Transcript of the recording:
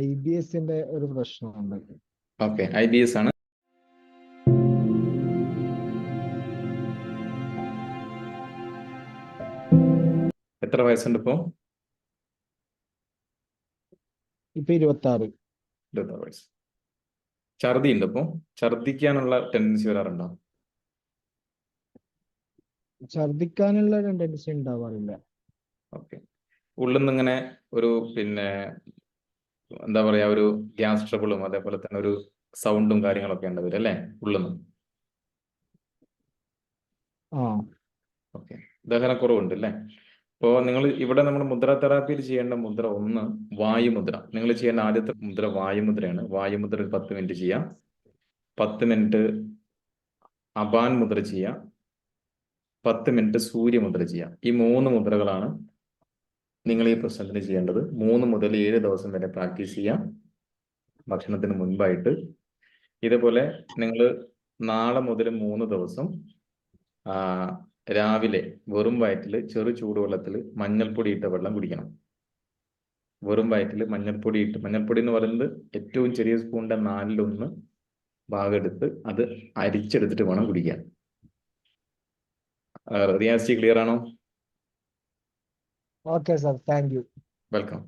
IBSന്റെ ഒരു പ്രശ്നമുണ്ട്. Okay, IBS ആണ്. എത്ര വയസ്സുണ്ട് ഇപ്പോ? ഇപ്പൊ 26. 26 വയസ്സ്. ഛർദി ഉണ്ട് ഇപ്പോ? ഛർദിക്കാനുള്ള ടെൻഡൻസി വരാറുണ്ടോ? ഛർദിക്കാനുള്ള ടെൻഡൻസി ഉണ്ടാവാറില്ല. ഓക്കെ. ഉള്ളിൽ നിന്ന് ഇങ്ങനെ ഒരു എന്താ പറയാ, ഒരു ഗ്യാസ് ട്രബിളും അതേപോലെ തന്നെ ഒരു സൗണ്ടും കാര്യങ്ങളൊക്കെ ഉണ്ട് വരും അല്ലേ ഉള്ളിൽ നിന്ന്? ഓക്കെ, ദഹനക്കുറവുണ്ട് അല്ലേ? അപ്പോൾ നിങ്ങൾ ഇവിടെ നമ്മൾ മുദ്ര തെറാപ്പിയിൽ ചെയ്യേണ്ട മുദ്ര 1 വായുമുദ്ര. നിങ്ങൾ ചെയ്യേണ്ട ആദ്യത്തെ മുദ്ര വായുമുദ്രയാണ്. വായുമുദ്ര ഒരു 10 മിനിറ്റ് ചെയ്യാം. 10 മിനിറ്റ് അപാൻ മുദ്ര ചെയ്യാം. 10 മിനിറ്റ് സൂര്യമുദ്ര ചെയ്യാം. ഈ 3 മുദ്രകളാണ് നിങ്ങൾ ഈ പ്രശ്നത്തിന് ചെയ്യേണ്ടത്. 3 മുതൽ 7 ദിവസം വരെ പ്രാക്ടീസ് ചെയ്യാം ഭക്ഷണത്തിന് മുൻപായിട്ട്. ഇതേപോലെ നിങ്ങൾ നാളെ മുതൽ 3 ദിവസം രാവിലെ വെറും വയറ്റിൽ ചെറു ചൂടുവെള്ളത്തിൽ മഞ്ഞൾപ്പൊടി ഇട്ട വെള്ളം കുടിക്കണം. വെറും വയറ്റിൽ മഞ്ഞൾപ്പൊടി എന്ന് പറയുന്നത് ഏറ്റവും ചെറിയ സ്പൂണിന്റെ 4/1 ഭാഗം എടുത്ത് അത് അരിച്ചെടുത്തിട്ട് വേണം കുടിക്കാൻ. റിയാസ് ക്ലിയർ ആണോ? Okay sir, thank you. Welcome.